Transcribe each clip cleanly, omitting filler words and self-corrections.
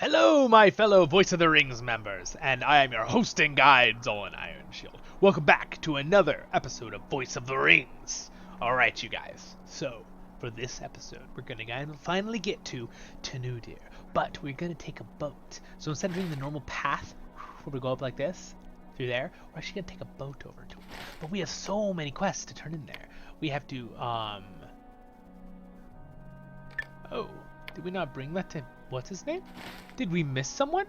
Hello, my fellow Voice of the Rings members, and I am your host and guide, Zolan Ironshield. Welcome back to another episode of Voice of the Rings. Alright, you guys, so for this episode, we're going to finally get to Tanudir, but we're going to take a boat. So instead of doing the normal path, where we go up like this, through there, we're actually going to take a boat over to it. But we have so many quests to turn in there. We have to, Oh, did we not bring that to... What's his name? Did we miss someone?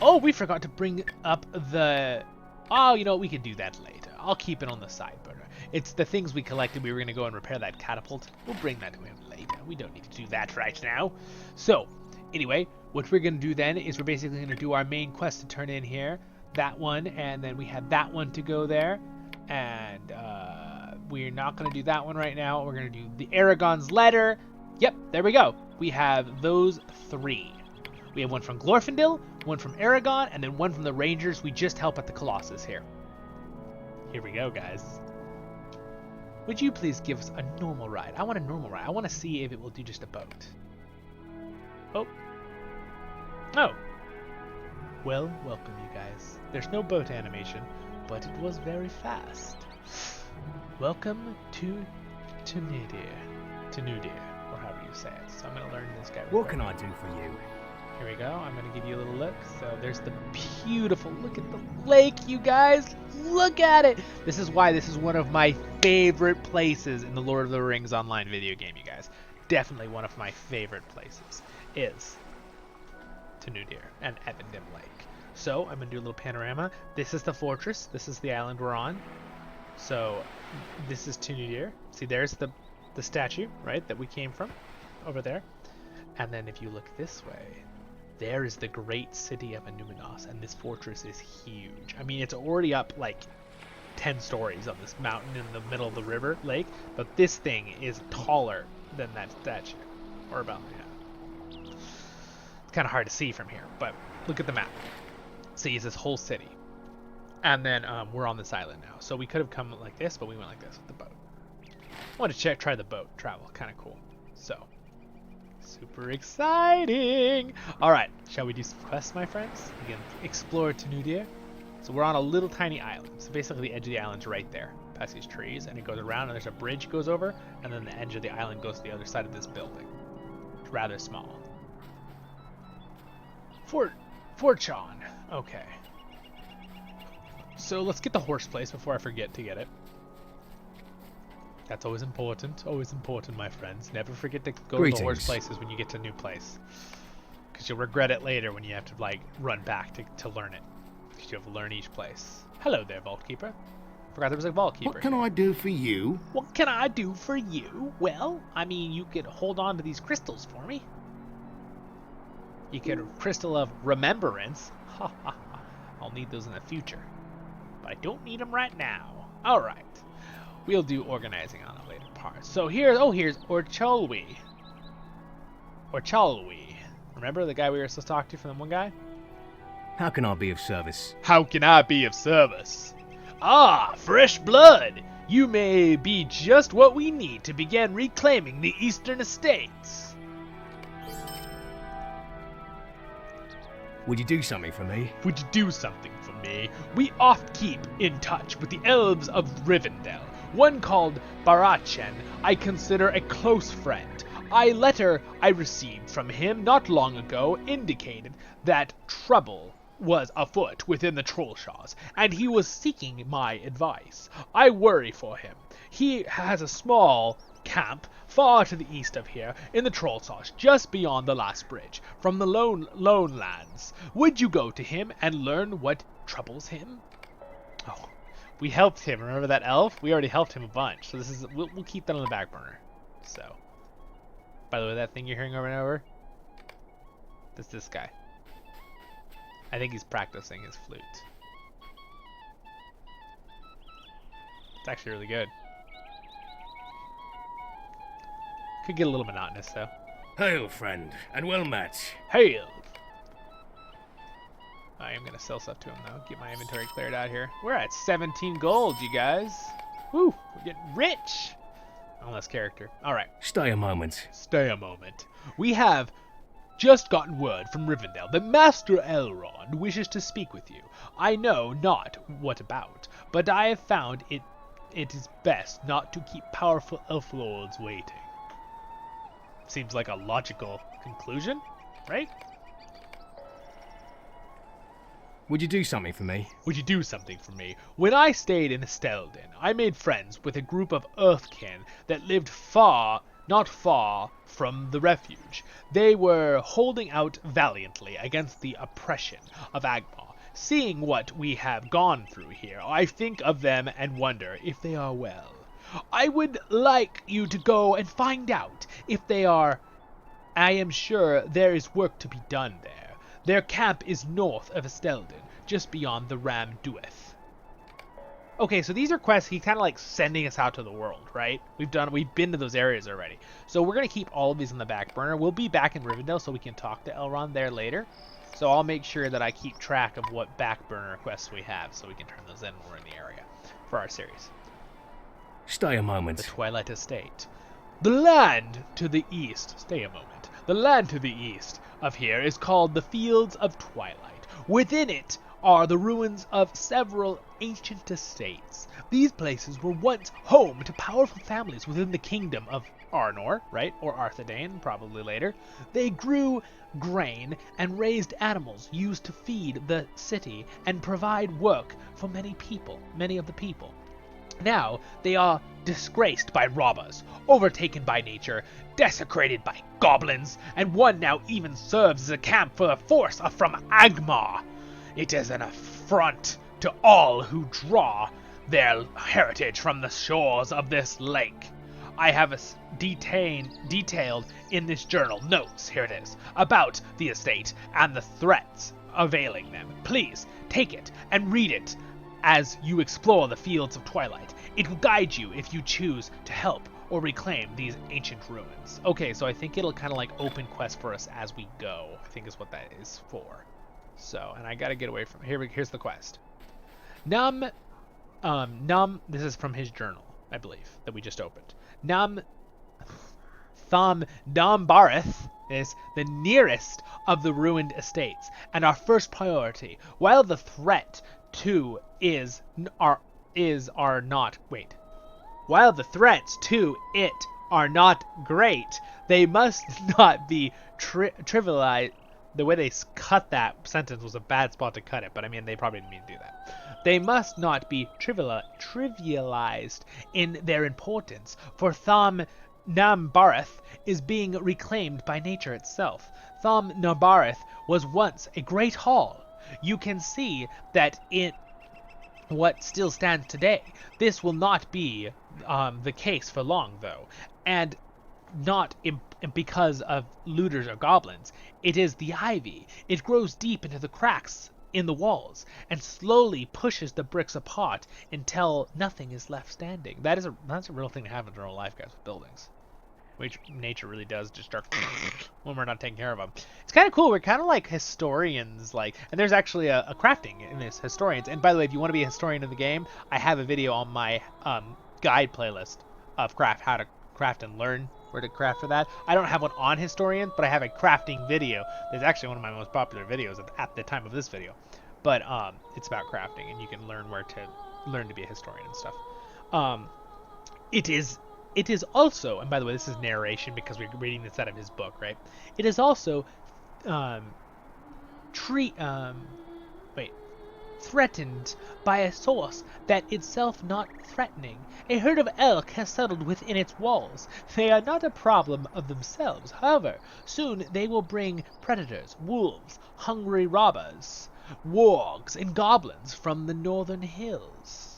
Oh, we forgot to bring up the... Oh, you know what? We can do that later. I'll keep it on the side burner. It's the things we collected. We were going to go and repair that catapult. We'll bring that to him later. We don't need to do that right now. So, anyway, what we're going to do then is we're basically going to do our main quest to turn in here. That one, and then we have that one to go there. And we're not going to do that one right now. We're going to do the Aragorn's letter. Yep, there we go. We have those three. We have one from Glorfindel, one from Aragon, and then one from the Rangers we just help at the Colossus here. Here we go, guys. Would you please give us a normal ride? I want a normal ride. I want to see if it will do just a boat. Oh. Oh. Well, welcome, you guys. There's no boat animation, but it was very fast. Welcome to Tanudir. Or however you say it. So I'm going to learn this guy. What can I do for you? Here we go. I'm going to give you a little look. So there's the beautiful, look at the lake, you guys. Look at it. This is why this is one of my favorite places in the Lord of the Rings online video game, you guys. Definitely one of my favorite places is Tanudir and Evendim Lake. So I'm going to do a little panorama. This is the fortress. This is the island we're on. So this is Tanudir. See, there's the statue, right, that we came from over there. And then if you look this way, there is the great city of Numinos, and this fortress is huge. I mean, it's already up like 10 stories on this mountain in the middle of the river lake, but this thing is taller than that statue. Or about, yeah. It's kind of hard to see from here, but look at the map. See, it's this whole city. And then we're on this island now. So we could have come like this, but we went like this with the boat. I want to try the boat travel. Kind of cool. So, super exciting. All right, shall we do some quests, my friends? We can explore Tanudir. So we're on a little tiny island. So basically the edge of the island's right there, past these trees, and it goes around, and there's a bridge goes over, and then the edge of the island goes to the other side of this building. It's rather small. Fort Chon. Okay. So let's get the horse place before I forget to get it. That's always important, my friends. Never forget to go to the horse places when you get to a new place. Because you'll regret it later when you have to, like, run back to learn it. Because you have to learn each place. Hello there, Vault Keeper. Forgot there was a Vault Keeper. What can I do for you? What can I do for you? Well, I mean, you could hold on to these crystals for me. You could Crystal of Remembrance. Ha ha ha. I'll need those in the future. But I don't need them right now. Alright. We'll do organizing on a later part. So here's Orcholwi. Remember the guy we were supposed to talk to from the one guy? How can I be of service? How can I be of service? Ah, fresh blood! You may be just what we need to begin reclaiming the Eastern Estates. Would you do something for me? Would you do something for me? We oft keep in touch with the elves of Rivendell. One called Barachen I consider a close friend. A letter I received from him not long ago indicated that trouble was afoot within the Trollshaws, and he was seeking my advice. I worry for him. He has a small camp far to the east of here in the Trollshaws, just beyond the last bridge, from the lone lands. Would you go to him and learn what troubles him? Oh. We helped him. Remember that elf? We already helped him a bunch. So this is we'll keep that on the back burner. So, by the way, that thing you're hearing over and over, that's this guy. I think he's practicing his flute. It's actually really good. Could get a little monotonous though. Hail, friend, and well met. Hail. I am going to sell stuff to him, though. Get my inventory cleared out here. We're at 17 gold, you guys. Woo, we're getting rich. On this character. All right. Stay a moment. Stay a moment. We have Just gotten word from Rivendell that Master Elrond wishes to speak with you. I know not what about, but I have found it is best not to keep powerful elf lords waiting. Seems like a logical conclusion, right? Would you do something for me? Would you do something for me? When I stayed in Esteldin, I made friends with a group of Earthkin that lived not far from the refuge. They were holding out valiantly against the oppression of Agmar. Seeing what we have gone through here, I think of them and wonder if they are well. I would like you to go and find out if they are. I am sure there is work to be done there. Their camp is north of Esteldin, just beyond the Ram Dueth. Okay, so these are quests. He's kind of like sending us out to the world, right? We've been to those areas already. So we're going to keep all of these on the back burner. We'll be back in Rivendell so we can talk to Elrond there later. So I'll make sure that I keep track of what back burner quests we have so we can turn those in when we're in the area for our series. Stay a moment. The Twilight Estate. The land to the east. Stay a moment. The land to the east of here is called the Fields of Twilight. Within it are the ruins of several ancient estates. These places were once home to powerful families within the kingdom of Arnor, right? Or Arthedain, probably later. They grew grain and raised animals used to feed the city and provide work for many of the people. Now they are disgraced by robbers, overtaken by nature, desecrated by goblins, and one now even serves as a camp for the force from Agmar. It is an affront to all who draw their heritage from the shores of this lake. I have detailed in this journal notes, here it is, about the estate and the threats availing them. Please take it and read it as you explore the Fields of Twilight. It will guide you if you choose to help or reclaim these ancient ruins. Okay, so I think it'll kind of like open quests for us as we go, I think is what that is for. So, and I gotta get away from here's the quest. This is from his journal, I believe, that we just opened. Thom Nambareth is the nearest of the ruined estates, and our first priority, while the threat to While the threats to it are not great, they must not be trivialized. The way they cut that sentence was a bad spot to cut it, but I mean, they probably didn't mean to do that. They must not be trivialized in their importance, for Thom Nambareth is being reclaimed by nature itself. Thom Nambareth was once a great hall. You can see that what still stands today. This will not be the case for long, though, and not because of looters or goblins. It is the ivy. It grows deep into the cracks in the walls and slowly pushes the bricks apart until nothing is left standing. That's a real thing to happen in real life, guys, with buildings. Which nature really does just start when we're not taking care of them. It's kind of cool. We're kind of like historians, and there's actually a crafting in this, historians. And by the way, if you want to be a historian in the game, I have a video on my guide playlist of how to craft and learn where to craft for that. I don't have one on historians, but I have a crafting video. There's actually one of my most popular videos at the time of this video. But it's about crafting, and you can learn where to learn to be a historian and stuff. It is also, and by the way, this is narration because we're reading this out of his book, right? It is also threatened by a source that itself not threatening. A herd of elk has settled within its walls. They are not a problem of themselves. However, soon they will bring predators, wolves, hungry robbers, wargs, and goblins from the northern hills.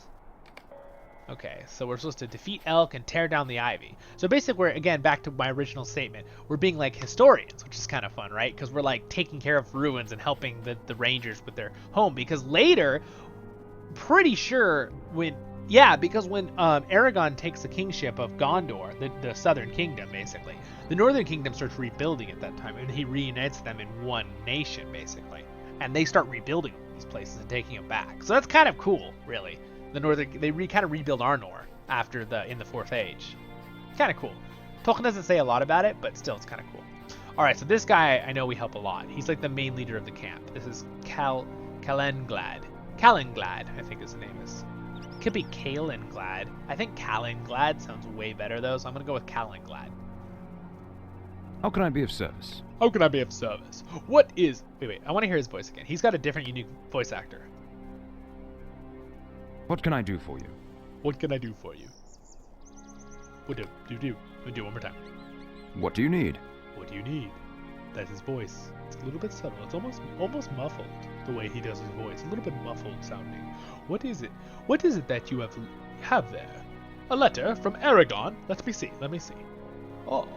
Okay, so we're supposed to defeat elk and tear down the ivy. So basically, we're, again, back to my original statement, we're being like historians, which is kind of fun, right? Because we're like taking care of ruins and helping the rangers with their home. Because later, pretty sure when Aragorn takes the kingship of Gondor, the southern kingdom, basically, the northern kingdom starts rebuilding at that time, and he reunites them in one nation, basically. And they start rebuilding these places and taking them back. So that's kind of cool, really. They kind of rebuild Arnor in the Fourth Age. Kind of cool. Tolkien doesn't say a lot about it, but still, it's kind of cool. Alright, so this guy, I know we help a lot. He's like the main leader of the camp. This is Kalenglad. Kalenglad, I think his name is. It could be Kalenglad. I think Kalenglad sounds way better though, so I'm gonna go with Kalenglad. How can I be of service? How can I be of service? What is... Wait, I want to hear his voice again. He's got a different, unique voice actor. What can I do for you? What can I do for you? What do one more time. What do you need? What do you need? That's his voice. It's a little bit subtle. It's almost muffled, the way he does his voice. A little bit muffled sounding. What is it? What is it that you have there? A letter from Aragon? Let me see. Oh.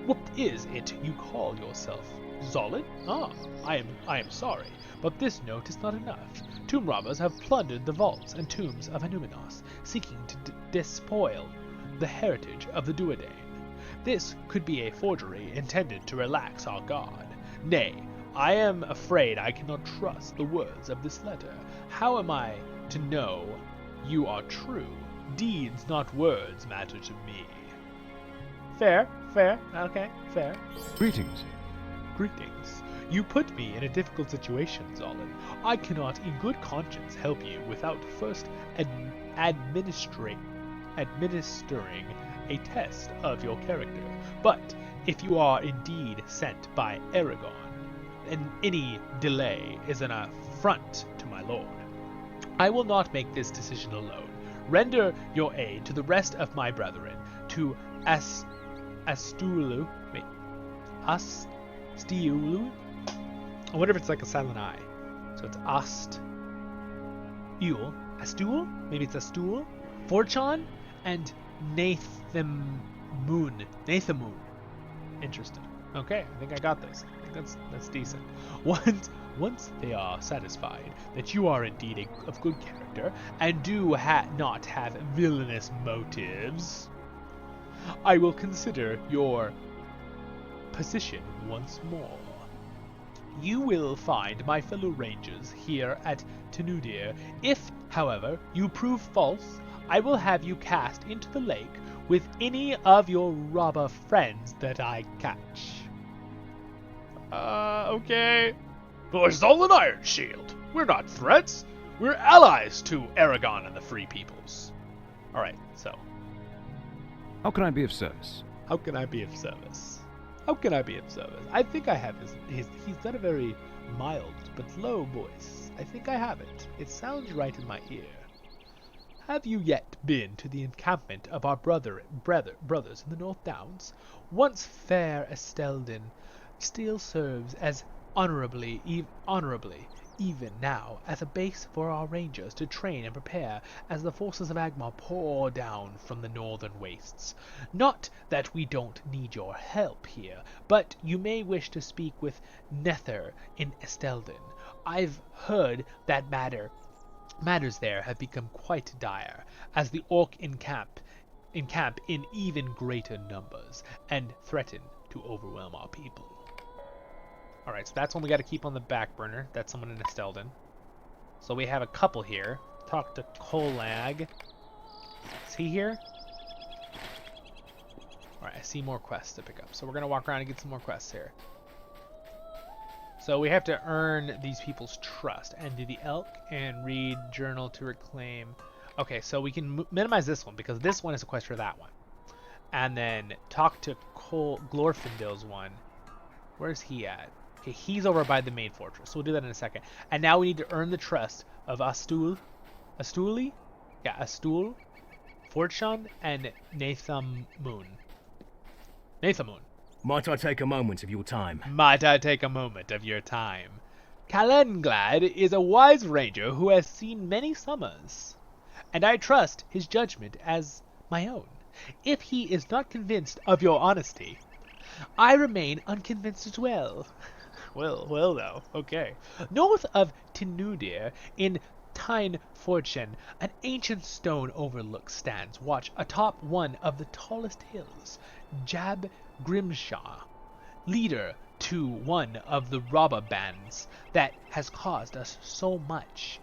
What is it you call yourself? Zolid? Ah, I am sorry, but this note is not enough. Tomb robbers have plundered the vaults and tombs of Anuminos, seeking to despoil the heritage of the Duodane. This could be a forgery intended to relax our guard. Nay, I am afraid I cannot trust the words of this letter. How am I to know you are true? Deeds, not words, matter to me. Fair. Okay, fair. Greetings. You put me in a difficult situation, Zolin. I cannot in good conscience help you without first administering a test of your character. But if you are indeed sent by Aragon, then any delay is an affront to my lord. I will not make this decision alone. Render your aid to the rest of my brethren, to Astulu. I wonder if it's like a silent I. So it's Astul? Maybe it's Astul? Forchon? And Nathamun. Interesting. Okay, I think I got this. I think that's decent. Once they are satisfied that you are indeed of good character and do not have villainous motives, I will consider your position once more. You will find my fellow rangers here at Tenudir. If, however, you prove false, I will have you cast into the lake with any of your robber friends that I catch. Okay. But Zolan Iron Shield. We're not threats. We're allies to Aragon and the Free Peoples. Alright, so. How can I be of service? How can I be of service? I think I have he's got a very mild but low voice. I think I have it. It sounds right in my ear. Have you yet been to the encampment of our brothers in the North Downs? Once fair Esteldin still serves as honorably, even now, as a base for our rangers to train and prepare as the forces of Agmar pour down from the northern wastes. Not that we don't need your help here, but you may wish to speak with Nether in Esteldin. I've heard that matters there have become quite dire, as the orc encamp in even greater numbers, and threaten to overwhelm our people. Alright, so that's one we got to keep on the back burner. That's someone in Esteldin. So we have a couple here. Talk to Kolag. Is he here? Alright, I see more quests to pick up. So we're going to walk around and get some more quests here. So we have to earn these people's trust. And do the elk and read journal to reclaim. Okay, so we can minimize this one because this one is a quest for that one. And then talk to Glorfindil's one. Where's he at? Okay, he's over by the main fortress. So we'll do that in a second. And now we need to earn the trust of Astul, Fortune, and Nathamun. Might I take a moment of your time? Kalenglad is a wise ranger who has seen many summers, and I trust his judgment as my own. If he is not convinced of your honesty, I remain unconvinced as well. Well though, okay. North of Tenudir, in Tyne Fortune, an ancient stone overlook stands watch atop one of the tallest hills. Jab Grimshaw, leader to one of the robber bands that has caused us so much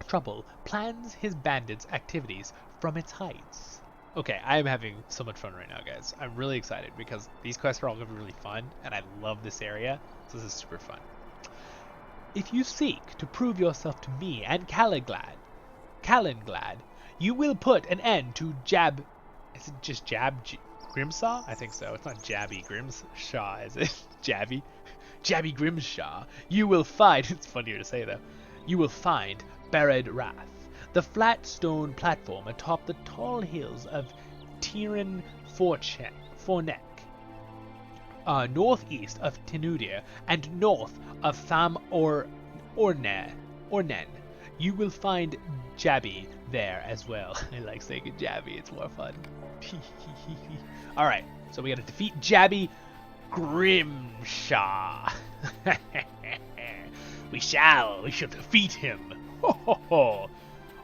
trouble, plans his bandits' activities from its heights. Okay, I am having so much fun right now, guys. I'm really excited because these quests are all going to be really fun, and I love this area, so this is super fun. If you seek to prove yourself to me and Calenglad, you will put an end to Is it just Grimsaw? I think so. It's not Jabby Grimshaw, is it? Jabby Grimshaw. You will find, it's funnier to say though, you will find Buried Wrath, the flat stone platform atop the tall hills of Tiran Fornek, northeast of Tenudia and north of Ornen. You will find Jabby there as well. I like saying Jabby, it's more fun. Alright, so we gotta defeat Jabby Grimshaw. We shall defeat him. Ho ho ho.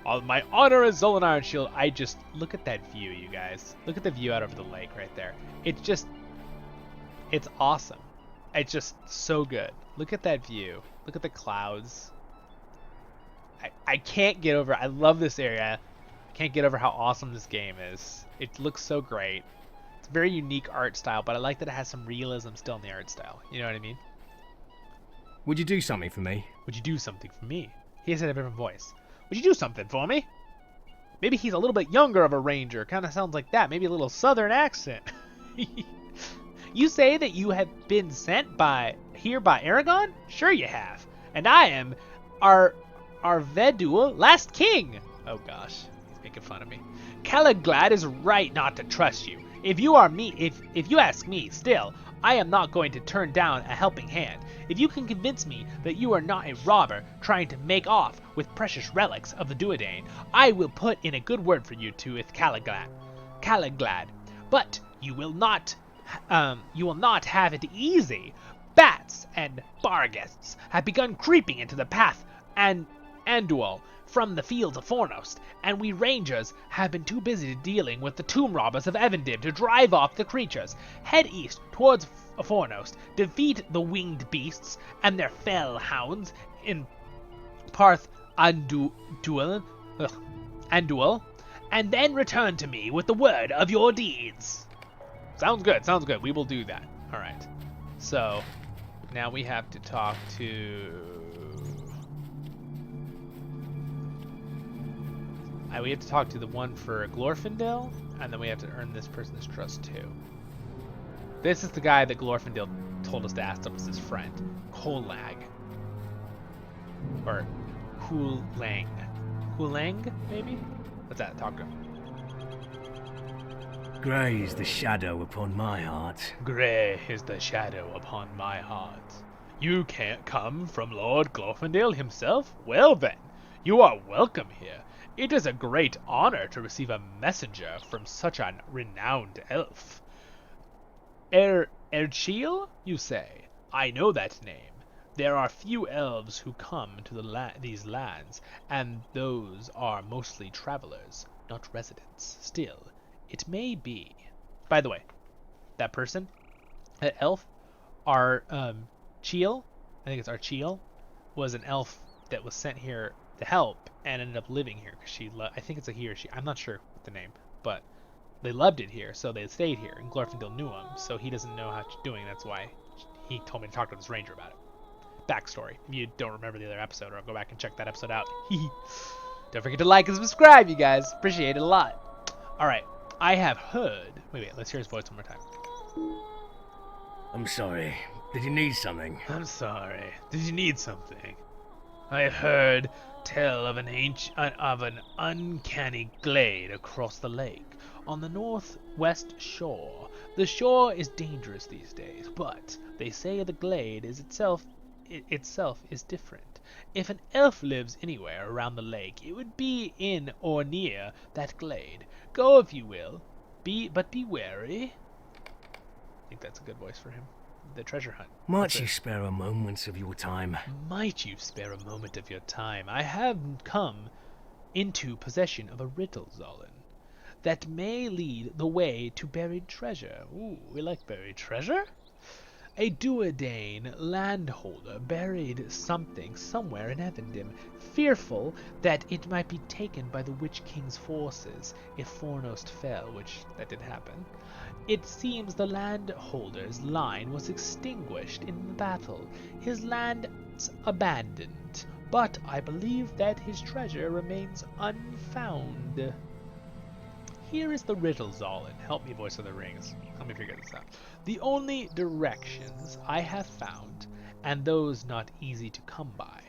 On my honor as Zolan Ironshield, I just look at that view, you guys. Look at the view out over the lake right there. It's awesome. It's just so good. Look at that view. Look at the clouds. I can't get over. I love this area. I can't get over how awesome this game is. It looks so great. It's a very unique art style, but I like that it has some realism still in the art style. You know what I mean? Would you do something for me? Would you do something for me? He has a different voice. Would you do something for me? Maybe he's a little bit younger of a ranger. Kind of sounds like that. Maybe a little southern accent. You say that you have been sent here by Aragon? Sure you have. And I am Arvedul, last king. Oh gosh, he's making fun of me. Calenglad is right not to trust you. If you ask me, still, I am not going to turn down a helping hand. If you can convince me that you are not a robber trying to make off with precious relics of the Duodane, I will put in a good word for you two with Calenglad. But you will not have it easy. Bats and barghests have begun creeping into the path and Andual from the fields of Fornost, and we rangers have been too busy dealing with the tomb robbers of Evendim to drive off the creatures. Head east towards Fornost, defeat the winged beasts and their fell hounds in Parth Andual, and then return to me with the word of your deeds. Sounds good. We will do that. Alright. So, now we have to talk to... we have to talk to the one for Glorfindel, and then we have to earn this person's trust too. This is the guy that Glorfindel told us to ask him as his friend. Kolag. Or Hulang. Hulang, maybe? What's that? Talk to him. Grey is the shadow upon my heart. Grey is the shadow upon my heart. You can't come from Lord Glorfindel himself? Well then, you are welcome here. It is a great honor to receive a messenger from such an renowned elf. Erchiel, you say? I know that name. There are few elves who come to these lands, and those are mostly travelers, not residents. Still, it may be. By the way, that person, that elf, Archiel, I think it's Archiel, was an elf that was sent here to help and ended up living here because I think it's a he or she. I'm not sure the name, but they loved it here, so they stayed here. And Glorfindel knew him, so he doesn't know how it's doing. That's why he told me to talk to this ranger about it. Backstory. If you don't remember the other episode, or go back and check that episode out. Don't forget to like and subscribe, you guys. Appreciate it a lot. All right. I have heard. Wait. Let's hear his voice one more time. I'm sorry. Did you need something? I'm sorry. Did you need something? I have heard tell of an uncanny glade across the lake on the northwest shore. The shore is dangerous these days, but they say the glade itself is different. If an elf lives anywhere around the lake, it would be in or near that glade. Go if you will, but be wary. I think that's a good voice for him. The treasure hunt. Might you spare a moment of your time? Might you spare a moment of your time? I have come into possession of a riddle, Zolan, that may lead the way to buried treasure. Ooh, we like buried treasure. A Duodane landholder buried something somewhere in Evendim, fearful that it might be taken by the Witch King's forces if Fornost fell, which that did happen. It seems the landholder's line was extinguished in the battle, his lands abandoned, but I believe that his treasure remains unfound. Here is the riddle, Zolin. Help me, Voice of the Rings. Help me figure this out. The only directions I have found, and those not easy to come by.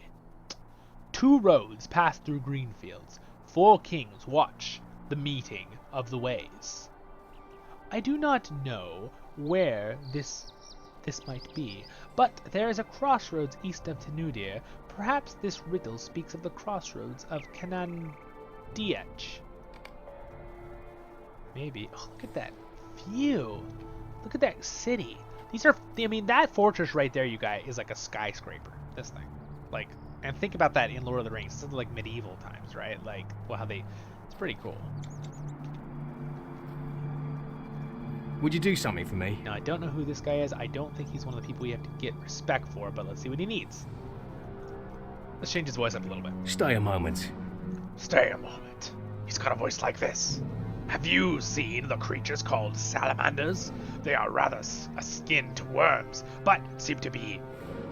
2 roads pass through green fields. 4 kings watch the meeting of the ways. I do not know where this might be, but there is a crossroads east of Tenudir. Perhaps this riddle speaks of the crossroads of Canandiech. Maybe. Oh, look at that view. Look at that city. I mean, that fortress right there, you guys, is like a skyscraper. This thing. Like, and think about that in Lord of the Rings. This is like medieval times, right? Like, well, it's pretty cool. Would you do something for me? Now, I don't know who this guy is. I don't think he's one of the people we have to get respect for, but let's see what he needs. Let's change his voice up a little bit. Stay a moment. Stay a moment. He's got a voice like this. Have you seen the creatures called salamanders? They are rather akin to worms, but seem to be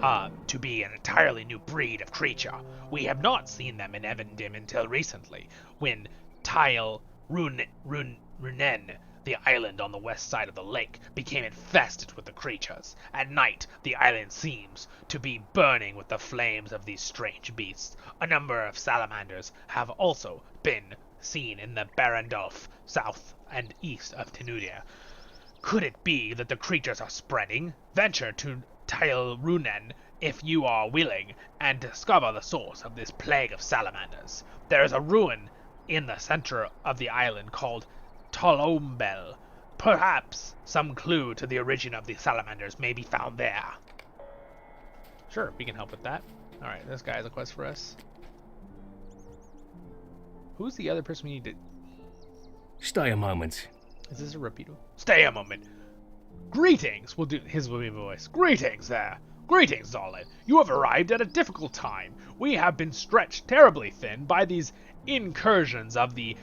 an entirely new breed of creature. We have not seen them in Evendim until recently, when Tile Runen, the island on the west side of the lake, became infested with the creatures. At night, the island seems to be burning with the flames of these strange beasts. A number of salamanders have also been seen in the Barandolf, south and east of Tenudia. Could it be that the creatures are spreading? Venture to Tile Runen if you are willing, and discover the source of this plague of salamanders. There is a ruin in the center of the island called Tolombel. Perhaps some clue to the origin of the salamanders may be found there. Sure, we can help with that. Alright, this guy has a quest for us. Who's the other person we need to... Stay a moment. Is this a repeater? Stay a moment. Greetings! We'll do his voice. Greetings there. Greetings, Zolin. You have arrived at a difficult time. We have been stretched terribly thin by these incursions of the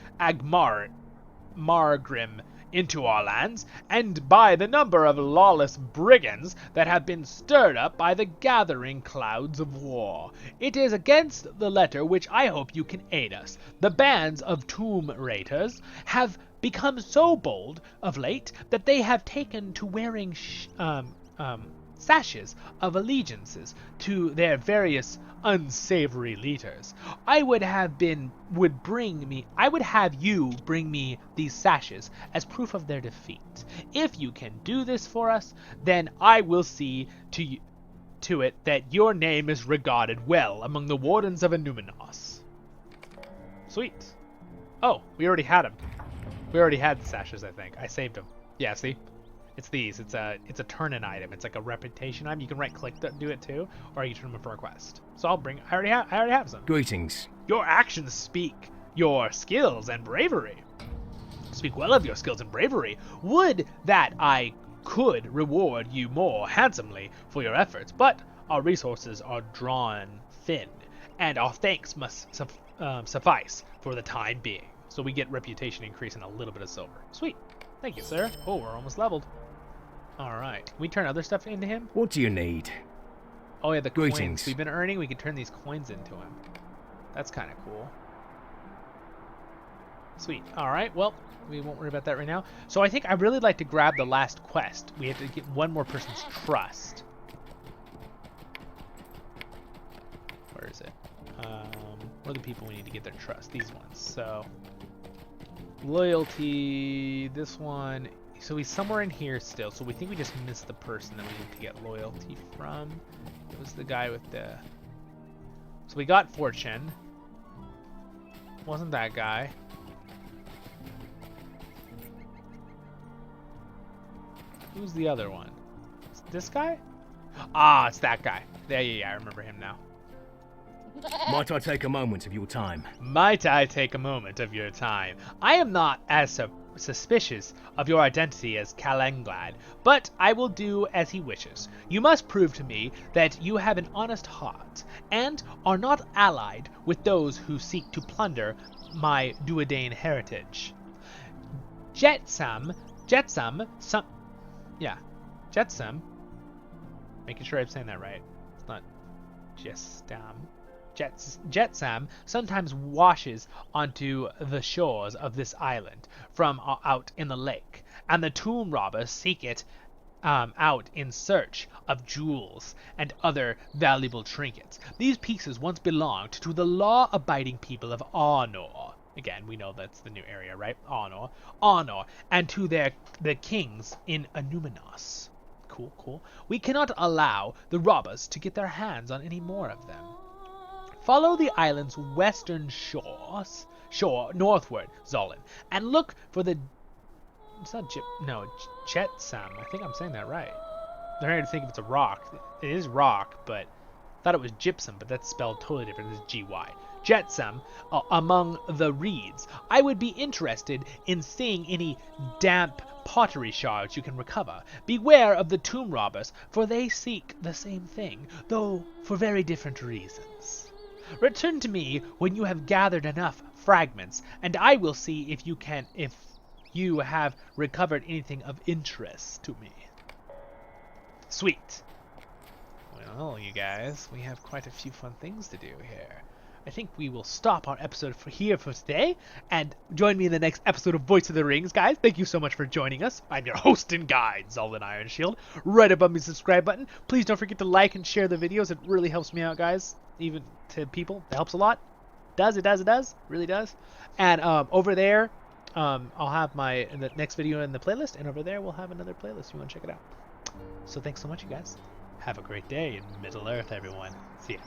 Margrim into our lands, and by the number of lawless brigands that have been stirred up by the gathering clouds of war. It is against the letter which I hope you can aid us. The bands of tomb raiders have become so bold of late that they have taken to wearing sashes of allegiances to their various unsavory leaders. I would have you bring me these sashes as proof of their defeat. If you can do this for us, then I will see to it that your name is regarded well among the wardens of Enumenos. Sweet. Oh, we already had them. We already had the sashes, I think. I saved them. Yeah, see? It's these. It's a turn-in item. It's like a reputation item. You can right-click to do it too, or you can turn them in for a quest. So I already have some. Greetings. Your actions speak your skills and bravery. Speak well of your skills and bravery. Would that I could reward you more handsomely for your efforts, but our resources are drawn thin, and our thanks must suffice for the time being. So we get reputation increase and a little bit of silver. Sweet. Thank you, sir. Oh, we're almost leveled. Alright. Can we turn other stuff into him? What do you need? Oh, yeah, the Greetings. coins we've been earning. We can turn these coins into him. That's kind of cool. Sweet. Alright, well, we won't worry about that right now. So I think I'd really like to grab the last quest. We have to get one more person's trust. Where is it? What are the people we need to get their trust? These ones. So, loyalty, this one. So he's somewhere in here still. So we think we just missed the person that we need to get loyalty from. It was the guy with the... So we got fortune. Wasn't that guy. Who's the other one? Is it this guy? Ah, it's that guy. Yeah, I remember him now. Might I take a moment of your time? Might I take a moment of your time? I am not as suspicious of your identity as Calenglad, but I will do as he wishes. You must prove to me that you have an honest heart, and are not allied with those who seek to plunder my Duodane heritage. Jetsam, Jetsam, making sure I'm saying that right. It's not Jestam. Jetsam sometimes washes onto the shores of this island from out in the lake, and the tomb robbers seek it out in search of jewels and other valuable trinkets. These pieces once belonged to the law-abiding people of Arnor. Again, we know that's the new area, right? Arnor, and to the kings in Anuminos. Cool. We cannot allow the robbers to get their hands on any more of them. Follow the island's western shore northward, Zolan, and look for the... It's not Jetsam. I think I'm saying that right. I'm trying to think if it's a rock. It is rock, but I thought it was gypsum, but that's spelled totally different. It's G-Y. Jetsam, among the reeds. I would be interested in seeing any damp pottery shards you can recover. Beware of the tomb robbers, for they seek the same thing, though for very different reasons. Return to me when you have gathered enough fragments, and I will see if you have recovered anything of interest to me. Sweet. Well, you guys, we have quite a few fun things to do here. I think we will stop our episode here for today, and join me in the next episode of Voice of the Rings, guys. Thank you so much for joining us. I'm your host and guide, Zoldan Ironshield. Right above me, subscribe button. Please don't forget to like and share the videos. It really helps me out, guys. Even to people, it helps a lot. It does. Really does. And over there, I'll have the next video in the playlist, and over there we'll have another playlist if you want to check it out. So thanks so much, you guys. Have a great day in Middle Earth, everyone. See ya.